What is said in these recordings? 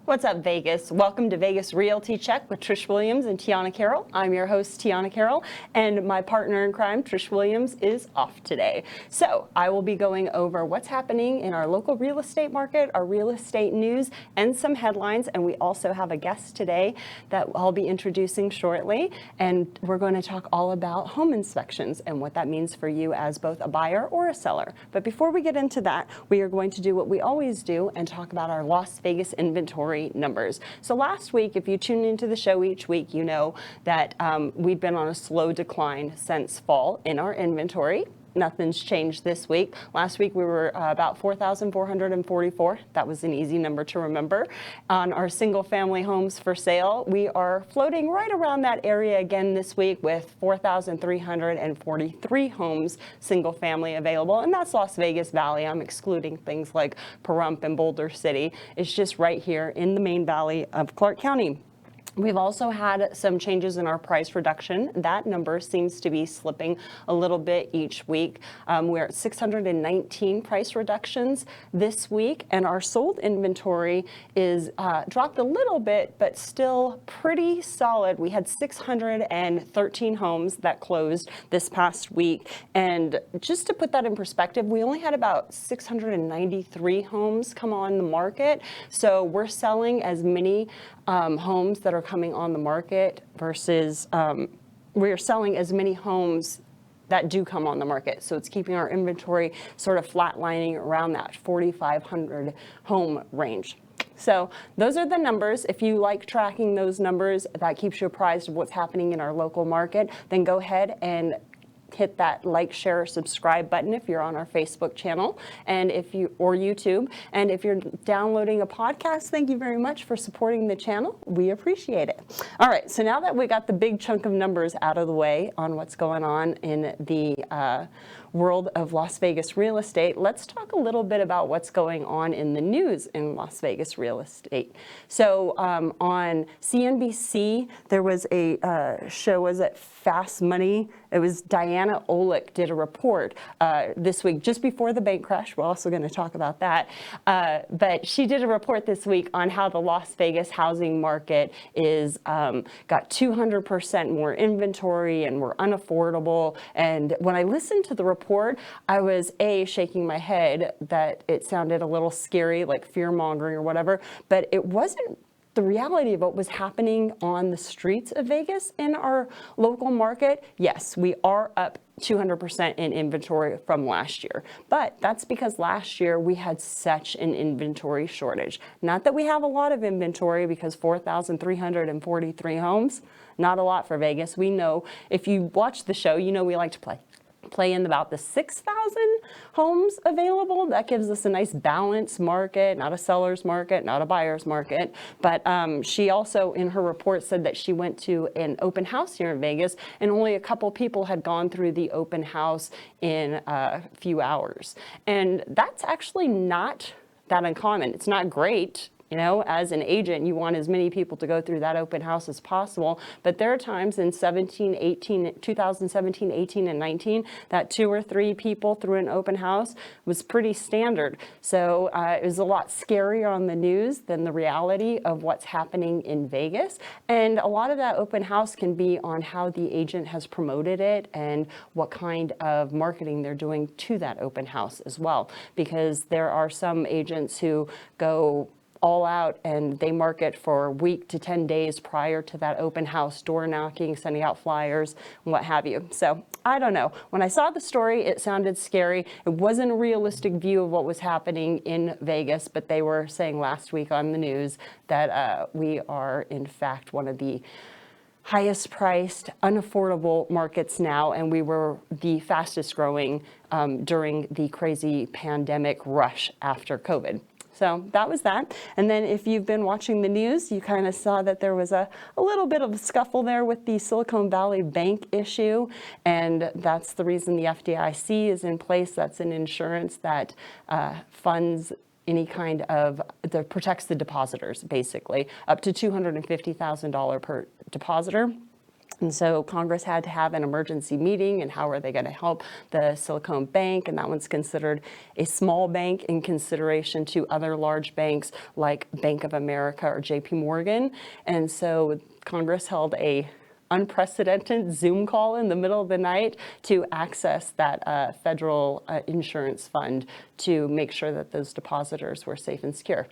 What's up, Vegas? Welcome to Vegas Realty Check with Trish Williams and Tiana Carroll. I'm your host, Tiana Carroll, and my partner in crime, Trish Williams, is off today. So I will be going over what's happening in our local real estate market, our real estate news, and some headlines. And we also have a guest today that I'll be introducing shortly. And we're going to talk all about home inspections and what that means for you as both a buyer or a seller. But before we get into that, we are going to do what we always do and talk about our Las Vegas inventory numbers. So last week, if you tune into the show each week, you know that we've been on a slow decline since fall in our inventory. Nothing's changed this week. Last week we were about 4,444. That was an easy number to remember. On our single family homes for sale, we are floating right around that area again this week with 4,343 homes single family available. And that's Las Vegas Valley. I'm excluding things like Pahrump and Boulder City. It's just right here in the main valley of Clark County. We've also had some changes in our price reduction. That number seems to be slipping a little bit each week. We're at 619 price reductions this week, and our sold inventory is dropped a little bit, but still pretty solid. We had 613 homes that closed this past week. And just to put that in perspective, we only had about 693 homes come on the market. So we're selling as many homes that are coming on the market versus we're selling as many homes that do come on the market. So it's keeping our inventory sort of flatlining around that 4,500 home range. So those are the numbers. If you like tracking those numbers, that keeps you apprised of what's happening in our local market, then go ahead and hit that like, share, or subscribe button if you're on our Facebook channel and or YouTube. And if you're downloading a podcast, thank you very much for supporting the channel. We appreciate it. All right, so now that we got the big chunk of numbers out of the way on what's going on in the world of Las Vegas real estate, let's talk a little bit about what's going on in the news in Las Vegas real estate. So on CNBC, there was a show, was it Fast Money? It was Diana Olick did a report this week, just before the bank crash. We're also going to talk about that. But she did a report this week on how the Las Vegas housing market is got 200% more inventory and we're unaffordable. And when I listened to the report, I was shaking my head that it sounded a little scary, like fear-mongering or whatever, but it wasn't the reality of what was happening on the streets of Vegas in our local market. Yes, we are up 200% in inventory from last year. But that's because last year we had such an inventory shortage. Not that we have a lot of inventory, because 4,343 homes, not a lot for Vegas. We know, if you watch the show, you know we like to play in about the 6,000 homes available. That gives us a nice balanced market, not a seller's market, not a buyer's market. But she also, in her report, said that she went to an open house here in Vegas and only a couple people had gone through the open house in a few hours. And that's actually not that uncommon. It's not great. You know, as an agent, you want as many people to go through that open house as possible. But there are times in 2017, 18, and 19 that 2 or 3 people through an open house was pretty standard. So it was a lot scarier on the news than the reality of what's happening in Vegas. And a lot of that open house can be on how the agent has promoted it and what kind of marketing they're doing to that open house as well. Because there are some agents who go all out and they market for a week to 10 days prior to that open house, door knocking, sending out flyers, and what have you. So I don't know. When I saw the story, it sounded scary. It wasn't a realistic view of what was happening in Vegas, but they were saying last week on the news that we are in fact one of the highest priced, unaffordable markets now, and we were the fastest growing during the crazy pandemic rush after COVID. So that was that. And then if you've been watching the news, you kind of saw that there was a little bit of a scuffle there with the Silicon Valley Bank issue. And that's the reason the FDIC is in place. That's an insurance that funds any kind of, that protects the depositors, basically, up to $250,000 per depositor. And so Congress had to have an emergency meeting, and how are they going to help the Silicon Bank? And that one's considered a small bank in consideration to other large banks like Bank of America or JP Morgan. And so Congress held a unprecedented Zoom call in the middle of the night to access that federal insurance fund to make sure that those depositors were safe and secure.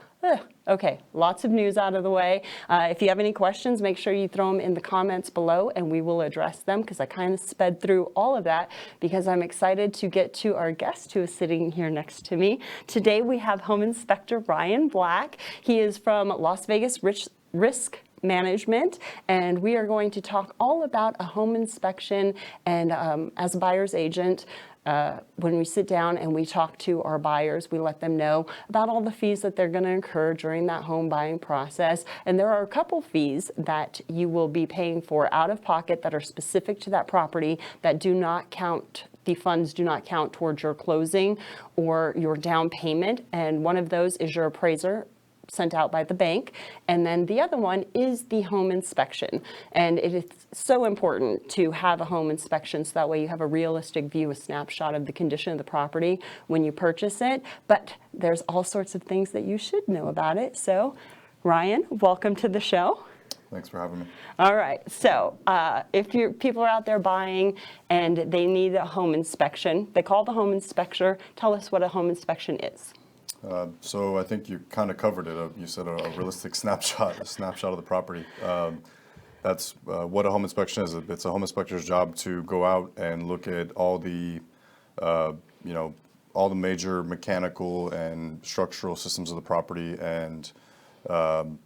Okay, lots of news out of the way. If you have any questions, make sure you throw them in the comments below and we will address them, because I kind of sped through all of that because I'm excited to get to our guest who is sitting here next to me. Today we have Home Inspector Ryan Black. He is from Las Vegas Risk Management, and we are going to talk all about a home inspection. And as a buyer's agent, when we sit down and we talk to our buyers, we let them know about all the fees that they're going to incur during that home buying process. And there are a couple fees that you will be paying for out of pocket that are specific to that property that do not count. The funds do not count towards your closing or your down payment. And one of those is your appraiser sent out by the bank. And then the other one is the home inspection. And it is so important to have a home inspection so that way you have a realistic view, a snapshot of the condition of the property when you purchase it. But there's all sorts of things that you should know about it. So Ryan, welcome to the show. Thanks for having me. All right, so if people are out there buying and they need a home inspection, they call the home inspector. Tell us what a home inspection is. So I think you kind of covered it. You said a realistic snapshot, of the property. That's what a home inspection is. It's a home inspector's job to go out and look at all the, all the major mechanical and structural systems of the property and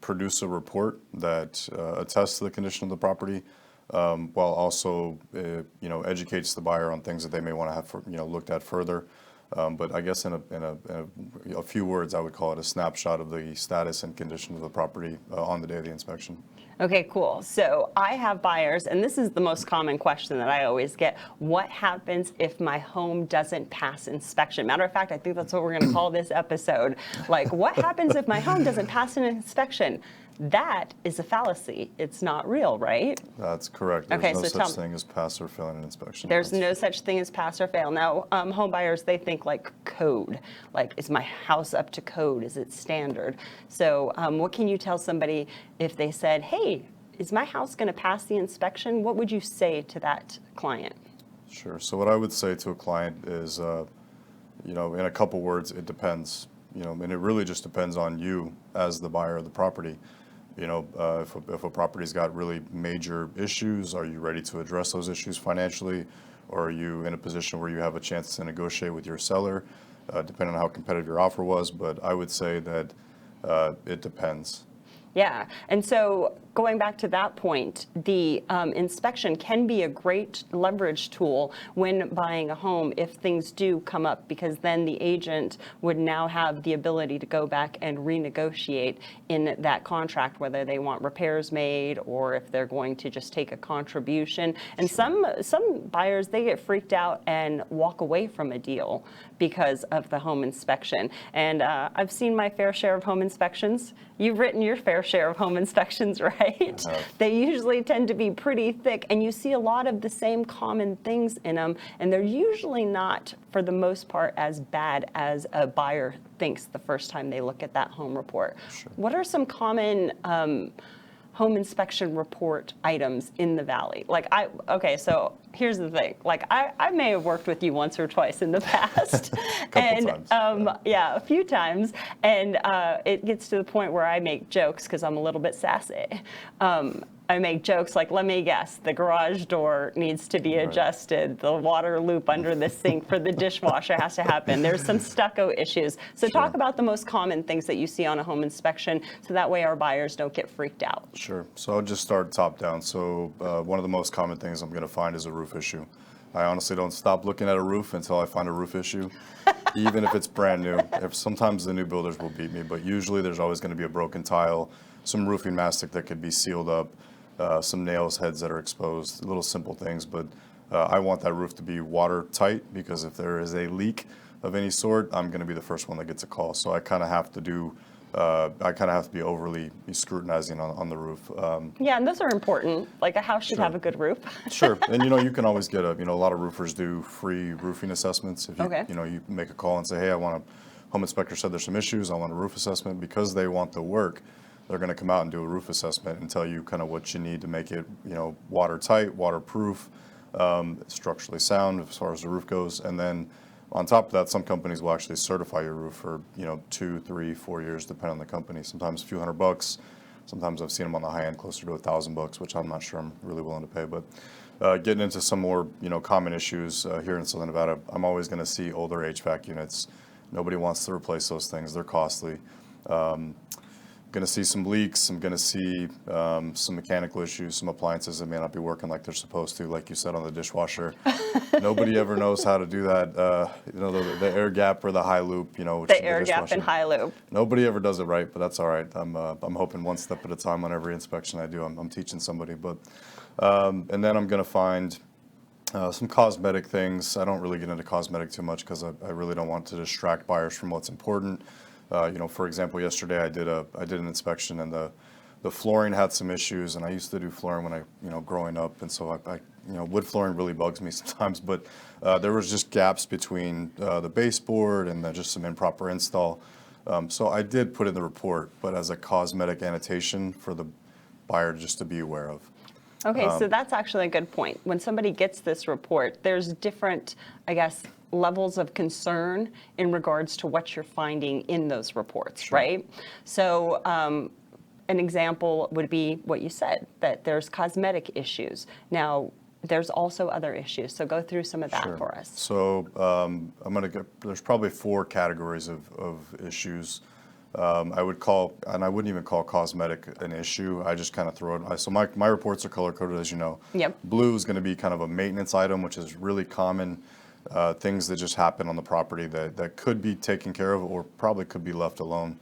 produce a report that attests to the condition of the property, while also, educates the buyer on things that they may want to have, looked at further. But I guess in a few words, I would call it a snapshot of the status and condition of the property on the day of the inspection. Okay, cool. So I have buyers, and this is the most common question that I always get. What happens if my home doesn't pass inspection? Matter of fact, I think that's what we're going to call this episode. Like, what happens if my home doesn't pass an inspection? That is a fallacy. It's not real, right? That's correct. There's no such thing as pass or fail in an inspection. There's no such thing as pass or fail. Now, home buyers, they think like code. Like, is my house up to code? Is it standard? So what can you tell somebody if they said, hey, is my house going to pass the inspection? What would you say to that client? Sure. So what I would say to a client is, in a couple words, it depends. And it really just depends on you as the buyer of the property. If a property's got really major issues, are you ready to address those issues financially? Or are you in a position where you have a chance to negotiate with your seller, depending on how competitive your offer was? But I would say that it depends. Yeah, and so going back to that point, the inspection can be a great leverage tool when buying a home if things do come up, because then the agent would now have the ability to go back and renegotiate in that contract, whether they want repairs made or if they're going to just take a contribution. And Sure. some buyers, they get freaked out and walk away from a deal because of the home inspection. And I've seen my fair share of home inspections. You've written your fair share of home inspections, right? They usually tend to be pretty thick, and you see a lot of the same common things in them, and they're usually not, for the most part, as bad as a buyer thinks the first time they look at that home report. Sure. What are some common home inspection report items in the Valley? Okay, so here's the thing. I may have worked with you once or twice in the past. Times. Yeah, a few times. And it gets to the point where I make jokes because I'm a little bit sassy. I make jokes like, let me guess, the garage door needs to be adjusted. The water loop under the sink for the dishwasher has to happen. There's some stucco issues. So Sure. Talk about the most common things that you see on a home inspection so that way our buyers don't get freaked out. Sure. So I'll just start top down. So one of the most common things I'm going to find is a roof issue. I honestly don't stop looking at a roof until I find a roof issue, even if it's brand new. Sometimes the new builders will beat me, but usually there's always going to be a broken tile, some roofing mastic that could be sealed up, some nails heads that are exposed, little simple things. But I want that roof to be watertight, because if there is a leak of any sort, I'm going to be the first one that gets a call. So I kind of have to do I kind of have to be overly scrutinizing on the roof. Yeah, and those are important. Like a house should Sure. have a good roof. Sure, and you can always get a lot of roofers do free roofing assessments. If you Okay. you make a call and say, hey, I want home inspector said there's some issues, I want a roof assessment. Because they want the work, they're going to come out and do a roof assessment and tell you kind of what you need to make it watertight, waterproof, structurally sound as far as the roof goes. And then on top of that, some companies will actually certify your roof for 2, 3, 4 years, depending on the company. Sometimes a few $100. Sometimes I've seen them on the high end closer to $1,000, which I'm not sure I'm really willing to pay. But getting into some more common issues here in Southern Nevada, I'm always going to see older HVAC units. Nobody wants to replace those things. They're costly. Going to see some leaks. I'm going to see some mechanical issues, some appliances that may not be working like they're supposed to, like you said on the dishwasher. Nobody ever knows how to do that. The air gap or the high loop. Which The air gap and high loop. Nobody ever does it right, but that's all right. I'm hoping one step at a time on every inspection I do. I'm teaching somebody, but and then I'm going to find some cosmetic things. I don't really get into cosmetic too much because I really don't want to distract buyers from what's important. For example, yesterday I did an inspection and the flooring had some issues, and I used to do flooring when I growing up, and so I wood flooring really bugs me sometimes. But there was just gaps between the baseboard and just some improper install. So I did put in the report, but as a cosmetic annotation for the buyer just to be aware of. Okay, so that's actually a good point. When somebody gets this report, there's different, I guess, levels of concern in regards to what you're finding in those reports, Sure. right? So an example would be what you said, that there's cosmetic issues. Now, there's also other issues, so go through some of that Sure. for us. So there's probably 4 categories of issues. I wouldn't even call cosmetic an issue. I just kind of throw it. So my reports are color coded, as you know. Yep. Blue is going to be kind of a maintenance item, which is really common. Things that just happen on the property that could be taken care of or probably could be left alone,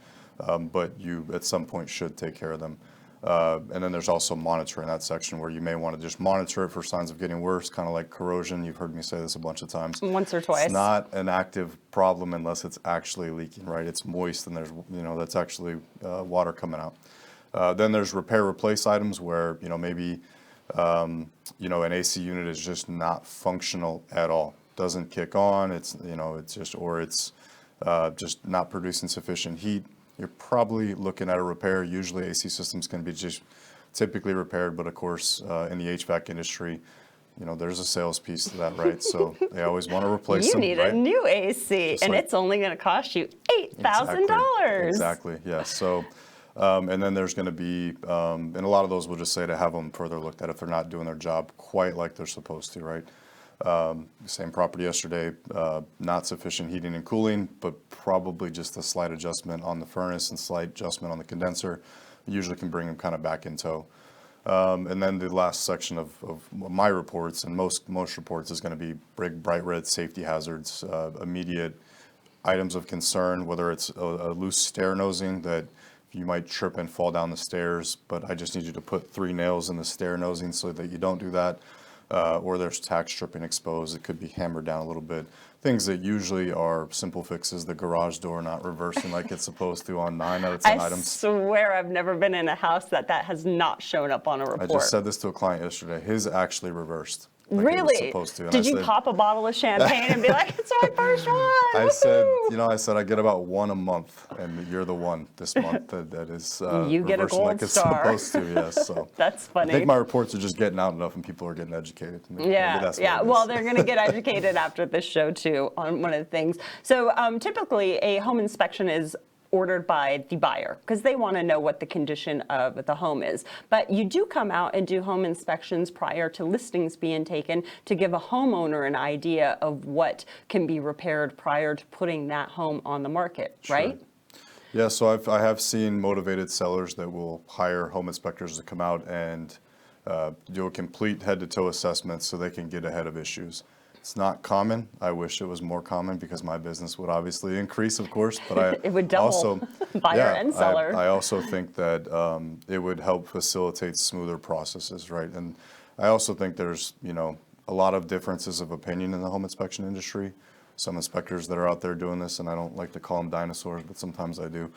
but you at some point should take care of them. And then there's also monitor in that section where you may want to just monitor it for signs of getting worse, kind of like corrosion. You've heard me say this a bunch of times. Once or twice. It's not an active problem unless it's actually leaking, right? It's moist and there's, that's actually water coming out. Then there's repair replace items where, maybe, an AC unit is just not functional at all. Doesn't kick on. It's just not producing sufficient heat. You're probably looking at a repair. Usually AC systems can be just typically repaired, but of course, in the HVAC industry, there's a sales piece to that, right? So they always want to replace them, You need right? a new AC, Just and like- it's only going to cost you $8,000. Exactly, yes. So, and then there's going to be, and a lot of those will just say to have them further looked at if they're not doing their job quite like they're supposed to, right? Same property yesterday, not sufficient heating and cooling, but probably just a slight adjustment on the furnace and slight adjustment on the condenser. Usually can bring them kind of back in tow. And then the last section of my reports, and most reports, is going to be big, bright red safety hazards, immediate items of concern, whether it's a loose stair nosing that you might trip and fall down the stairs, but I just need you to put 3 nails in the stair nosing so that you don't do that. Or there's tack stripping exposed. It could be hammered down a little bit. Things that usually are simple fixes, the garage door not reversing like it's supposed to on 9 out of 10 I items. swear I've never been in a house that has not shown up on a report. I just said this to a client yesterday. His actually reversed. Like it was Really? supposed to. And Did I you said, pop a bottle of champagne and be like, it's my first one? I said, Woohoo!" I get about 1 a month, and you're the one this month that is You get a reversing gold like it's star. supposed to. Yes. So That's funny. I think my reports are just getting out enough, and people are getting educated. Maybe Yeah, that's what yeah. it is. Well, they're going to get educated after this show too on one of the things. So typically, a home inspection is ordered by the buyer because they want to know what the condition of the home is. But you do come out and do home inspections prior to listings being taken to give a homeowner an idea of what can be repaired prior to putting that home on the market, right? Yeah, so I have seen motivated sellers that will hire home inspectors to come out and do a complete head-to-toe assessment so they can get ahead of issues. It's not common. I wish it was more common because my business would obviously increase, of course. But It would double, also, buyer and seller. I also think that it would help facilitate smoother processes, right? And I also think there's, a lot of differences of opinion in the home inspection industry. Some inspectors that are out there doing this, and I don't like to call them dinosaurs, but sometimes I do.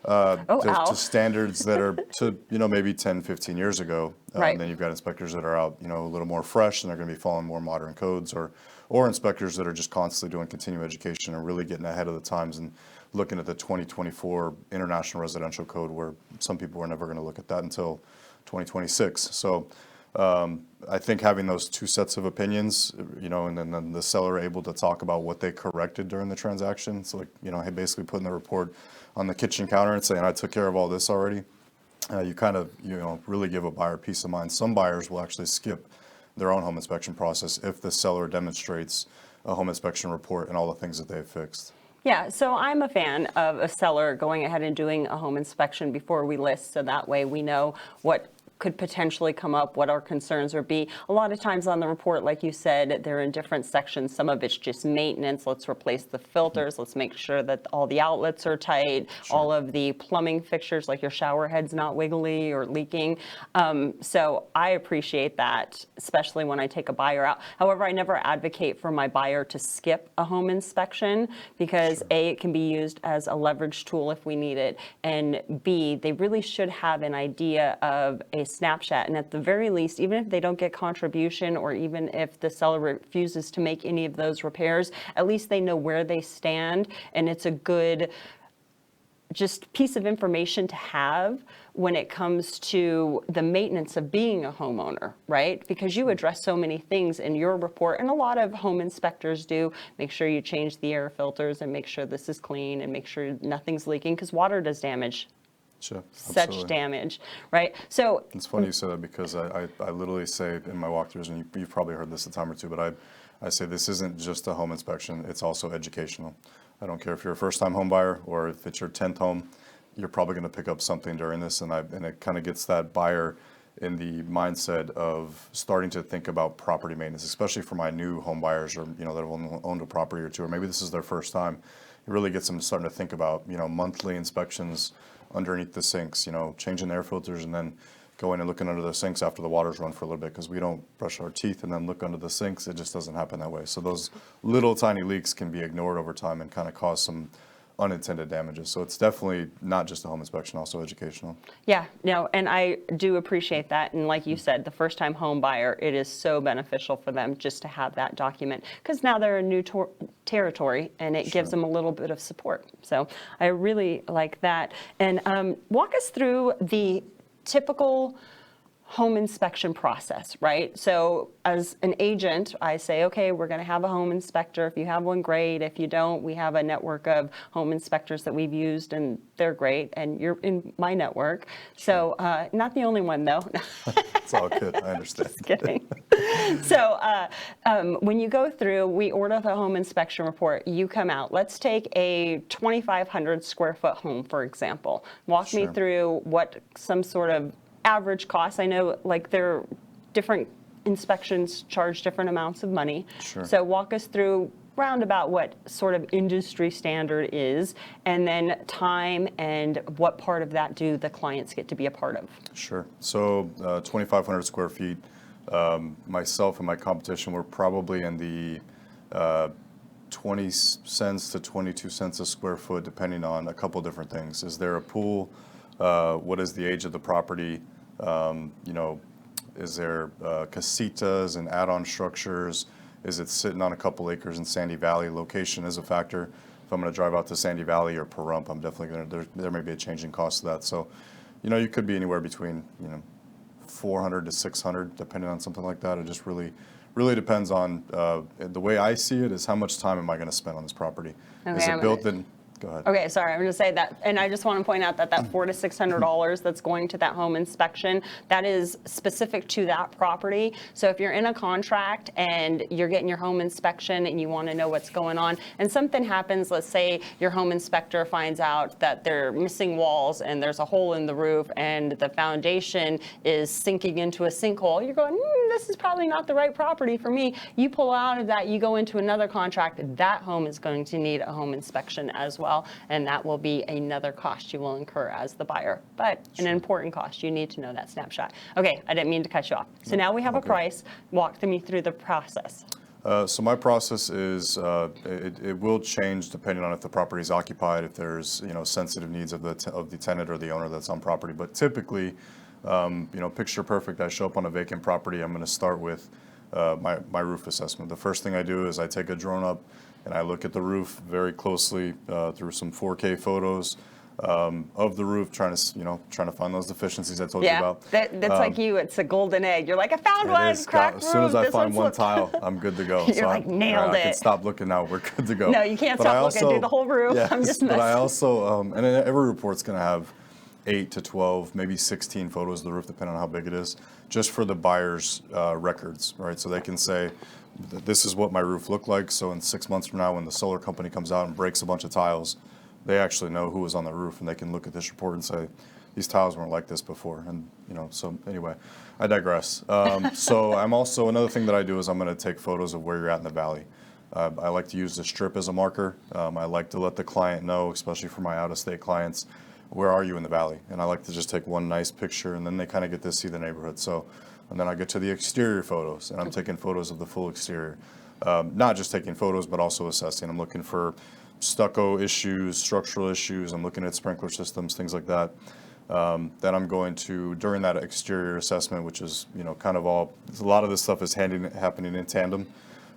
to standards that are to, maybe 10, 15 years ago. Right. Then you've got inspectors that are out, a little more fresh, and they're going to be following more modern codes, or inspectors that are just constantly doing continuing education and really getting ahead of the times and looking at the 2024 International Residential Code, where some people were never going to look at that until 2026. So I think having those two sets of opinions, and then the seller able to talk about what they corrected during the transaction. So hey, basically putting the report on the kitchen counter and saying, I took care of all this already. You kind of, really give a buyer peace of mind. Some buyers will actually skip their own home inspection process if the seller demonstrates a home inspection report and all the things that they've fixed. Yeah, so I'm a fan of a seller going ahead and doing a home inspection before we list, so that way we know what could potentially come up, what our concerns would be. A lot of times on the report, like you said, they're in different sections. Some of it's just maintenance. Let's replace the filters. Let's make sure that all the outlets are tight. Sure. All of the plumbing fixtures, like your shower head's not wiggly or leaking. So I appreciate that, especially when I take a buyer out. However, I never advocate for my buyer to skip a home inspection because sure. A, it can be used as a leverage tool if we need it, and B, they really should have an idea of a snapshot, and at the very least, even if they don't get contribution, or even if the seller refuses to make any of those repairs, at least they know where they stand, and it's a good just piece of information to have when it comes to the maintenance of being a homeowner, right? Because you address so many things in your report, and a lot of home inspectors do. Make sure you change the air filters and make sure this is clean and make sure nothing's leaking, because water does damage. Sure, such damage, right? So it's funny you say that, because I literally say in my walkthroughs, and you've probably heard this a time or two, but I say this isn't just a home inspection, it's also educational. I don't care if you're a first-time home buyer or if it's your 10th home, you're probably going to pick up something during this, and it kind of gets that buyer in the mindset of starting to think about property maintenance, especially for my new home buyers, or that have only owned a property or two, or maybe this is their first time. It really gets them starting to think about monthly inspections underneath the sinks, changing the air filters, and then going and looking under the sinks after the water's run for a little bit, because we don't brush our teeth and then look under the sinks. It just doesn't happen that way. So those little tiny leaks can be ignored over time and kind of cause some unintended damages. So it's definitely not just a home inspection, also educational. Yeah, no, and I do appreciate that. And like you said, the first time home buyer, it is so beneficial for them just to have that document, because now they're in new territory, and it gives them a little bit of support. So I really like that. And walk us through the typical home inspection process, right? So as an agent, I say, okay, we're going to have a home inspector. If you have one, great. If you don't, we have a network of home inspectors that we've used, and they're great, and you're in my network. So not the only one, though. It's all good. I understand. Just kidding. So when you go through, we order the home inspection report. You come out. Let's take a 2,500 square foot home, for example. Walk me through what some sort of average cost. I know there are different inspections charge different amounts of money. Sure. So walk us through roundabout what sort of industry standard is, and then time, and what part of that do the clients get to be a part of? Sure. So 2,500 square feet. Myself and my competition, we're probably in the 20 cents to 22 cents a square foot, depending on a couple different things. Is there a pool? What is the age of the property? Is there casitas and add-on structures? Is it sitting on a couple acres in Sandy Valley? Location is a factor. If I'm going to drive out to Sandy Valley or Pahrump, I'm definitely going to, there may be a change in cost to that. So, you could be anywhere between, 400 to 600, depending on something like that. It just really depends on, the way I see it is, how much time am I going to spend on this property? Okay, is it built in? Go ahead. Okay, sorry, I'm going to say that, and I just want to point out that $400 to $600 that's going to that home inspection, that is specific to that property. So if you're in a contract and you're getting your home inspection and you want to know what's going on, and something happens, let's say your home inspector finds out that they're missing walls and there's a hole in the roof and the foundation is sinking into a sinkhole, you're going, this is probably not the right property for me. You pull out of that, you go into another contract, that home is going to need a home inspection as well. And that will be another cost you will incur as the buyer, but an important cost. You need to know that snapshot. Okay, I didn't mean to cut you off. So now we have a price. Walk me through the process. So my process is it will change depending on if the property is occupied, if there's sensitive needs of the tenant or the owner that's on property. But typically, picture perfect. I show up on a vacant property. I'm going to start with my roof assessment. The first thing I do is I take a drone up and I look at the roof very closely through some 4K photos of the roof, trying to find those deficiencies I told you about. That's like you. It's a golden egg. You're like, I found one. Cracked roof. As soon as I find one tile, I'm good to go. You're like, nailed it. I can stop looking now. We're good to go. No, you can't stop looking. Do the whole roof. Yes, I'm just messing. But I also, and every report's going to have 8 to 12, maybe 16 photos of the roof, depending on how big it is, just for the buyer's records, right? So they can say, this is what my roof looked like. So in 6 months from now, when the solar company comes out and breaks a bunch of tiles, they actually know who was on the roof, and they can look at this report and say, these tiles weren't like this before. And, so anyway, I digress. So I'm also, another thing that I do is I'm going to take photos of where you're at in the valley. I like to use the strip as a marker. I like to let the client know, especially for my out-of-state clients, where are you in the valley? And I like to just take one nice picture, and then they kind of get to see the neighborhood. So, and then I get to the exterior photos, and I'm taking photos of the full exterior. Not just taking photos, but also assessing. I'm looking for stucco issues, structural issues. I'm looking at sprinkler systems, things like that. Then I'm going to, during that exterior assessment, which is, kind of a lot of this stuff is happening in tandem.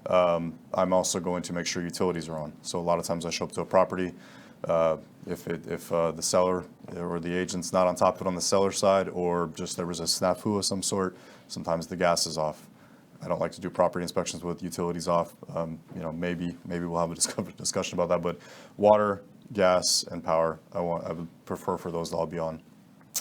I'm also going to make sure utilities are on. So a lot of times I show up to a property, if the seller or the agent's not on top of it on the seller side, or just there was a snafu of some sort, sometimes the gas is off. I don't like to do property inspections with utilities off. Maybe we'll have a discussion about that. But water, gas, and power, I would prefer for those to all be on.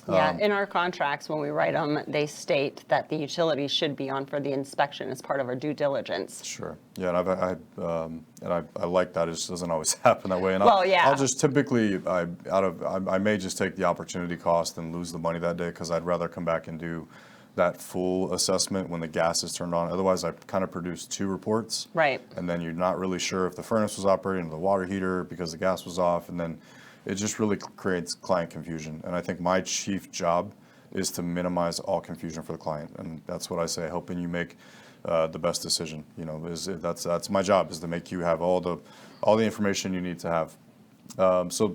Yeah, in our contracts, when we write them, they state that the utilities should be on for the inspection as part of our due diligence. Sure. Yeah, and I like that. It just doesn't always happen that way. And yeah. I'll just typically, I may just take the opportunity cost and lose the money that day, because I'd rather come back and do that full assessment when the gas is turned on. Otherwise, I kind of produce 2 reports. Right. And then you're not really sure if the furnace was operating or the water heater because the gas was off. And then it just really creates client confusion. And I think my chief job is to minimize all confusion for the client. And that's what I say, helping you make the best decision. That's my job, is to make you have all the information you need to have. So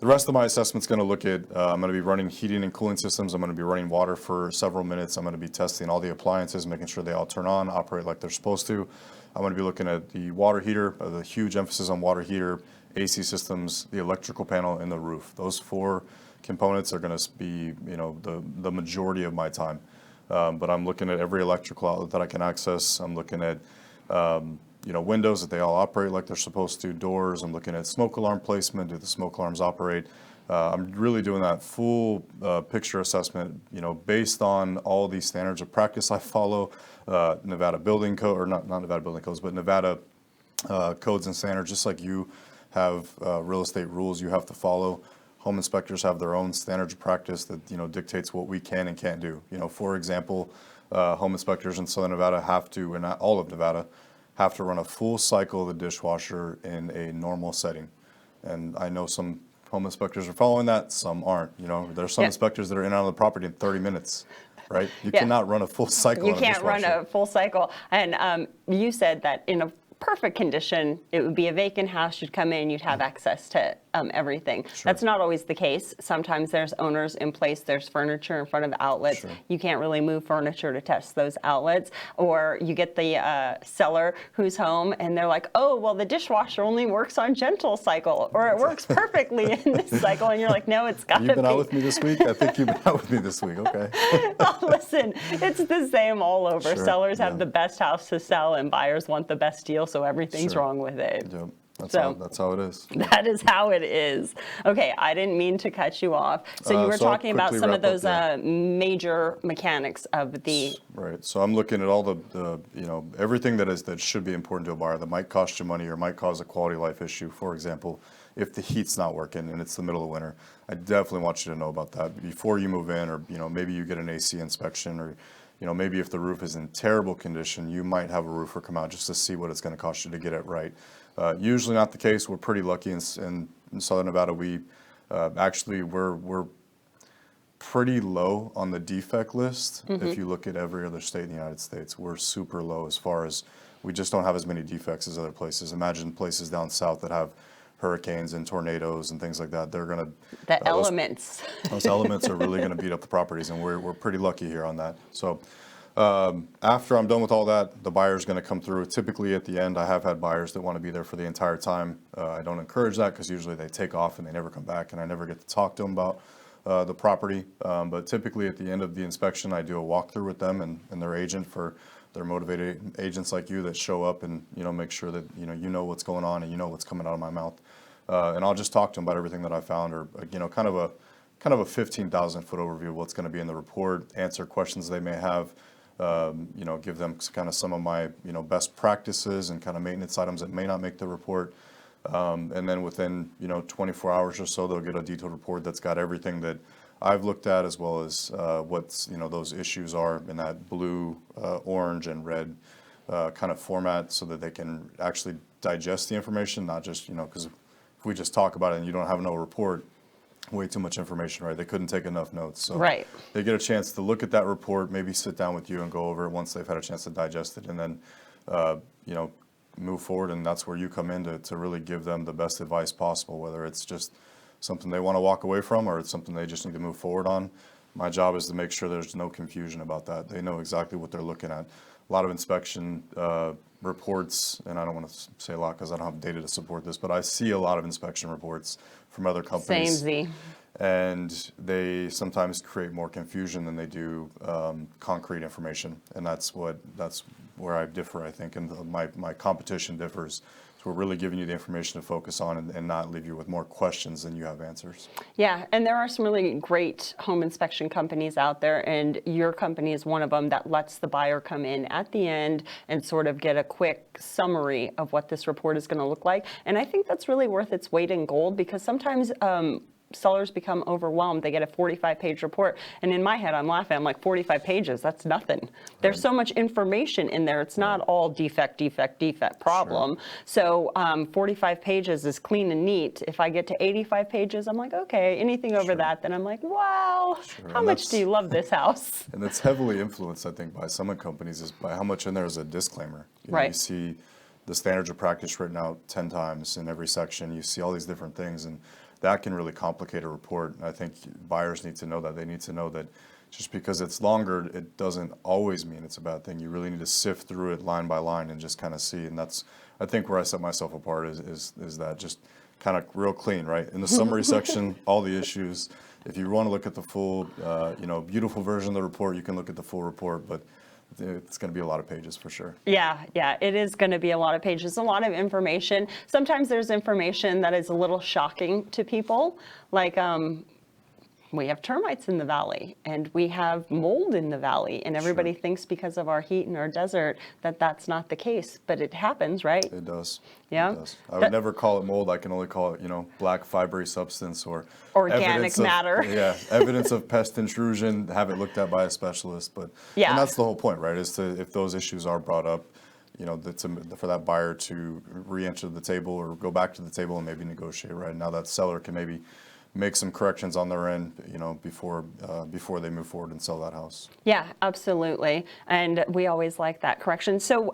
the rest of my assessment's going to look at, I'm going to be running heating and cooling systems. I'm going to be running water for several minutes. I'm going to be testing all the appliances, making sure they all turn on, operate like they're supposed to. I'm going to be looking at the water heater, the huge emphasis on water heater, AC systems, the electrical panel, and the roof. Those 4 components are going to be, the majority of my time. But I'm looking at every electrical outlet that I can access. I'm looking at windows, that they all operate like they're supposed to, doors. I'm looking at smoke alarm placement. Do the smoke alarms operate? I'm really doing that full picture assessment, based on all these standards of practice I follow, Nevada building code, or not Nevada building codes, but Nevada codes and standards. Just like you have real estate rules you have to follow, home inspectors have their own standards of practice that dictates what we can and can't do. For example, home inspectors in Southern Nevada have to, and not all of Nevada, have to run a full cycle of the dishwasher in a normal setting. And I know some home inspectors are following that, some aren't. There's some inspectors that are in and out of the property in 30 minutes, right? You cannot run a full cycle. You can't run a full cycle. And you said that in a perfect condition, it would be a vacant house. You'd come in, you'd have access to everything. Sure. That's not always the case. Sometimes there's owners in place, there's furniture in front of outlets. Sure. You can't really move furniture to test those outlets. Or you get the seller who's home and they're like, oh, well, the dishwasher only works on gentle cycle, or it works perfectly in this cycle. And you're like, no, it's got to be. You've been out with me this week? I think you've been out with me this week, okay. Well, listen, it's the same all over. Sure, Sellers have the best house to sell and buyers want the best deal, so everything's Sure. wrong with it. Yep. That's So- how it is. That is how it is. Okay, I didn't mean to cut you off. So you were so I'll talking about quickly some of wrap up, those major mechanics of the. Right. So I'm looking at all the everything that should be important to a buyer that might cost you money or might cause a quality of life issue. For example, if the heat's not working and it's the middle of winter, I definitely want you to know about that before you move in, or maybe you get an AC inspection, or maybe if the roof is in terrible condition, you might have a roofer come out just to see what it's going to cost you to get it right. Usually not the case. We're pretty lucky in Southern Nevada. We we're pretty low on the defect list. If you look at every other state in the United States, we're super low as far as we just don't have as many defects as other places. Imagine places down south that have hurricanes and tornadoes and things like that. They're going to The elements. Those elements are really going to beat up the properties, and we're pretty lucky here on that. So after I'm done with all that, the buyer's going to come through. Typically at the end, I have had buyers that want to be there for the entire time. I don't encourage that because usually they take off and they never come back, and I never get to talk to them about the property. But typically at the end of the inspection, I do a walkthrough with them and their agent for their motivated agents like you that show up and make sure that you know what's going on and you know what's coming out of my mouth. And I'll just talk to them about everything that I found, or kind of a 15,000 foot overview of what's going to be in the report, answer questions they may have, give them kind of some of my best practices and kind of maintenance items that may not make the report. And then within 24 hours or so, they'll get a detailed report that's got everything that I've looked at, as well as what's those issues are in that blue, orange, and red kind of format, so that they can actually digest the information, not just because if we just talk about it and you don't have no report, way too much information, right? They couldn't take enough notes. So right. They get a chance to look at that report, maybe sit down with you and go over it once they've had a chance to digest it, and then move forward. And that's where you come in to really give them the best advice possible, whether it's just something they want to walk away from or it's something they just need to move forward on. My job is to make sure there's no confusion about that. They know exactly what they're looking at. A lot of inspection reports, and I don't want to say a lot because I don't have data to support this, but I see a lot of inspection reports from other companies. Same Z. And they sometimes create more confusion than they do concrete information, and that's where I differ, I think, and my competition differs. So we're really giving you the information to focus on and not leave you with more questions than you have answers. Yeah, and there are some really great home inspection companies out there, and your company is one of them that lets the buyer come in at the end and sort of get a quick summary of what this report is going to look like. And I think that's really worth its weight in gold, because sometimes sellers become overwhelmed. They get a 45-page report, and in my head, I'm laughing. I'm like, 45 pages, that's nothing. There's so much information in there. It's not all defect problem. Sure. So 45 pages is clean and neat. If I get to 85 pages, I'm like, okay. Anything over that, then I'm like, wow, how much do you love this house? And it's heavily influenced, I think, by some companies, is by how much in there is a disclaimer. You see the standards of practice written out 10 times in every section. You see all these different things, and that can really complicate a report. I think buyers need to know that. They need to know that just because it's longer, it doesn't always mean it's a bad thing. You really need to sift through it line by line and just kind of see. And that's, I think, where I set myself apart is that just kind of real clean, right? In the summary section, all the issues. If you want to look at the full, beautiful version of the report, you can look at the full report, but it's going to be a lot of pages for sure. Yeah, it is going to be a lot of pages, a lot of information. Sometimes there's information that is a little shocking to people, like we have termites in the valley, and we have mold in the valley, and everybody thinks because of our heat and our desert that that's not the case, but it happens, right? It does. Yeah. It does. I would never call it mold. I can only call it, black fibrous substance or organic matter. Evidence of pest intrusion. Have it looked at by a specialist. But and that's the whole point, right? Is to, if those issues are brought up, for that buyer to re-enter the table or go back to the table and maybe negotiate. Right now, that seller can maybe make some corrections on their end, before they move forward and sell that house. Yeah, absolutely. And we always like that correction. So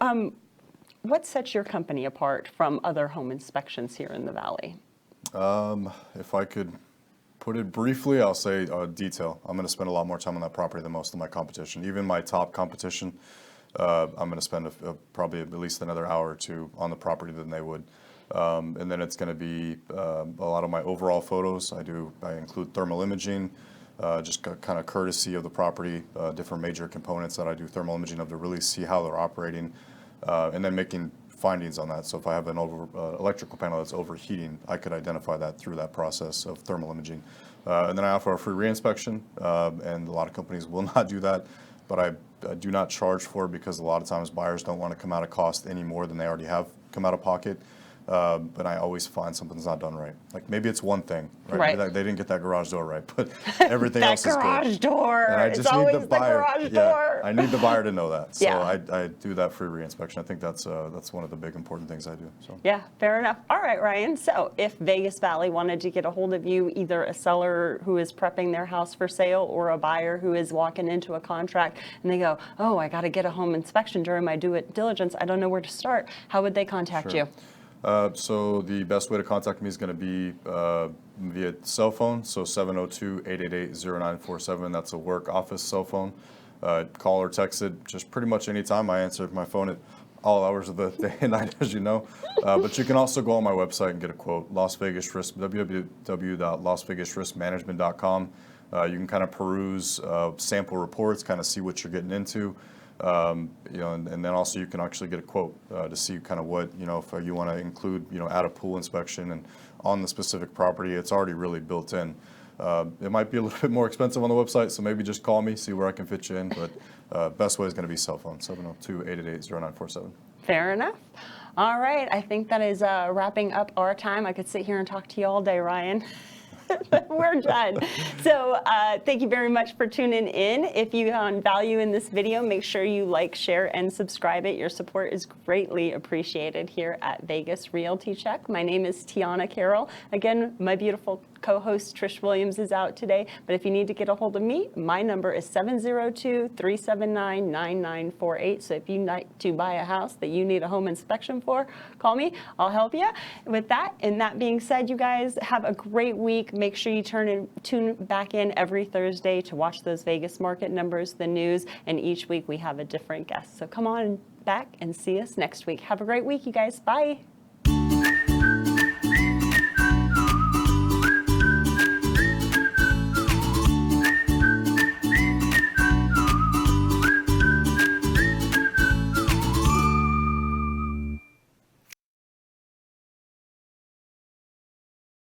what sets your company apart from other home inspections here in the Valley? If I could put it briefly, I'll say detail. I'm going to spend a lot more time on that property than most of my competition. Even my top competition, I'm going to spend probably at least another hour or two on the property than they would. And then it's going to be a lot of my overall photos. I include thermal imaging, just kind of courtesy of the property, different major components that I do thermal imaging of to really see how they're operating, and then making findings on that. So if I have an electrical panel that's overheating, I could identify that through that process of thermal imaging. And then I offer a free reinspection, and a lot of companies will not do that, but I do not charge for it because a lot of times buyers don't want to come out of cost any more than they already have come out of pocket. but I always find something's not done right. Like maybe it's one thing, right? Right. Maybe they didn't get that garage door right, but everything That else is good. garage door. And I It's just need always the buyer. garage door. I need the buyer to know that. So Yeah. I do that free reinspection. I think that's one of the big important things I do. So. Yeah, fair enough. All right, Ryan. So if Vegas Valley wanted to get a hold of you, either a seller who is prepping their house for sale or a buyer who is walking into a contract and they go, oh, I got to get a home inspection during my due diligence, I don't know where to start, how would they contact you? So the best way to contact me is going to be via cell phone, so 702-888-0947. That's a work office cell phone. Call or text it just pretty much any time. I answer my phone at all hours of the day and night, as you know. But you can also go on my website and get a quote, www.lasvegasriskmanagement.com. You can kind of peruse sample reports, kind of see what you're getting into. And then also you can actually get a quote to see kind of what, if you want to include, add a pool inspection and on the specific property, it's already really built in. It might be a little bit more expensive on the website, so maybe just call me, see where I can fit you in, but best way is going to be cell phone, 702-888-0947. Fair enough. All right, I think that is wrapping up our time. I could sit here and talk to you all day, Ryan. We're done. So thank you very much for tuning in. If you found value in this video, make sure you like, share, and subscribe it. Your support is greatly appreciated here at Vegas Realty Check. My name is Tiana Carroll. Again, my beautiful co-host Trish Williams is out today, but if you need to get a hold of me, my number is 702-379-9948. So if you like to buy a house that you need a home inspection for, call me. I'll help you with that. And that being said, you guys have a great week. Make sure you tune back in every Thursday to watch those Vegas market numbers, the news, and each week we have a different guest. So come on back and see us next week. Have a great week, you guys. Bye.